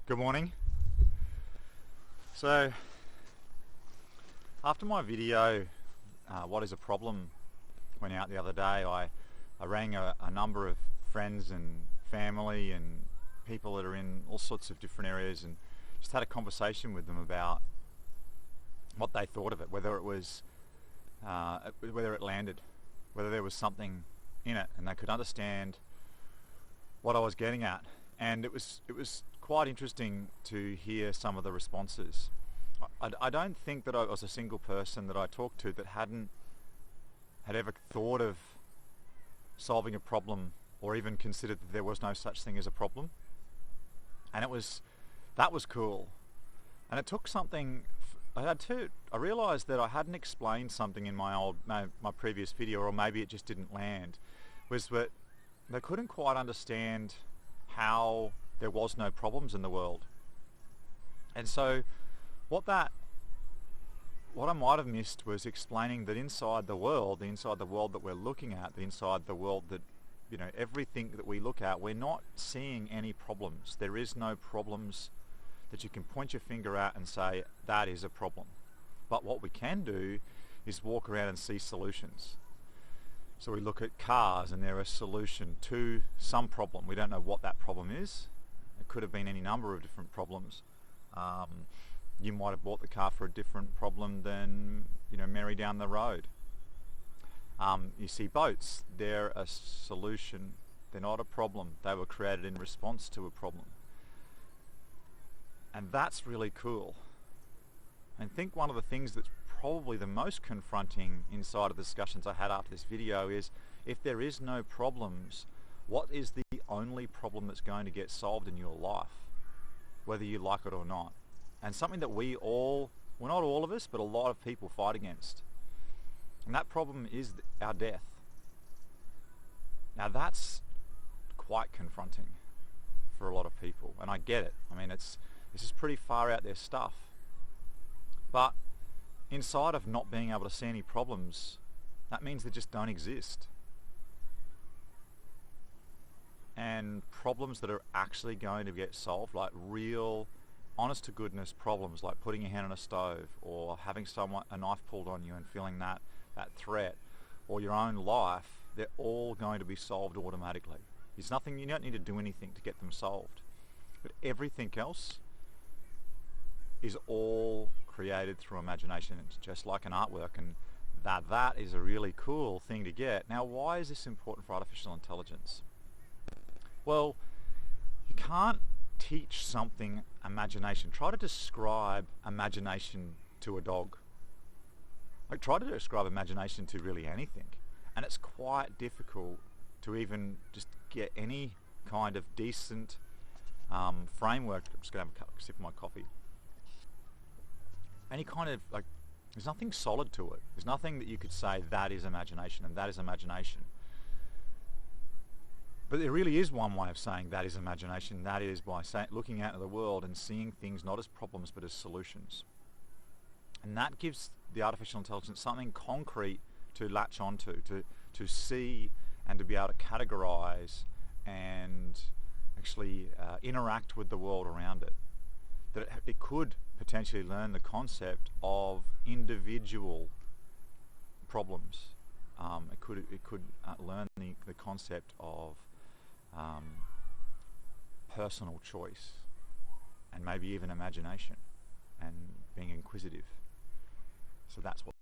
Good morning. So, after my video, What is a Problem, went out the other day, I rang a number of friends and family and people that are in all sorts of different areas and just had a conversation with them about what they thought of it, whether it was, whether it landed, whether there was something in it and they could understand what I was getting at. And it was quite interesting to hear some of the responses. I don't think that I was a single person that I talked to that had ever thought of solving a problem or even considered that there was no such thing as a problem. And that was cool. And it took something. I realised that I hadn't explained something in my previous video, or maybe it just didn't land, was that they couldn't quite understand how there was no problems in the world. And so what I might have missed was explaining that inside the world that we're looking at, inside the world that, everything that we look at, we're not seeing any problems. There is no problems that you can point your finger at and say, that is a problem. But what we can do is walk around and see solutions. So we look at cars and they're a solution to some problem. We don't know what that problem is. It could have been any number of different problems. You might have bought the car for a different problem than, Mary down the road. You see boats, they're a solution. They're not a problem. They were created in response to a problem. And that's really cool. I think one of the things that's probably the most confronting inside of the discussions I had after this video is, if there is no problems, what is the only problem that's going to get solved in your life, whether you like it or not? And something that not all of us, but a lot of people fight against. And that problem is our death. Now that's quite confronting for a lot of people, and I get it. I mean, this is pretty far out there stuff. But inside of not being able to see any problems, that means they just don't exist. And problems that are actually going to get solved, like real, honest to goodness problems, like putting your hand on a stove or having a knife pulled on you and feeling that threat, or your own life, they're all going to be solved automatically. There's nothing, you don't need to do anything to get them solved. But everything else is all created through imagination. It's just like an artwork, and that is a really cool thing to get. Now, why is this important for artificial intelligence? Well, you can't teach something imagination. Try to describe imagination to a dog. Like, try to describe imagination to really anything. And it's quite difficult to even just get any kind of decent framework. I'm just going to have a sip of my coffee. Any kind of, there's nothing solid to it. There's nothing that you could say that is imagination and that is imagination. But there really is one way of saying that is imagination. That is by looking out at the world and seeing things not as problems but as solutions. And that gives the artificial intelligence something concrete to latch onto, to see and to be able to categorize and actually interact with the world around it. That it could potentially learn the concept of individual problems. It could learn the concept of personal choice, and maybe even imagination and being inquisitive. So that's what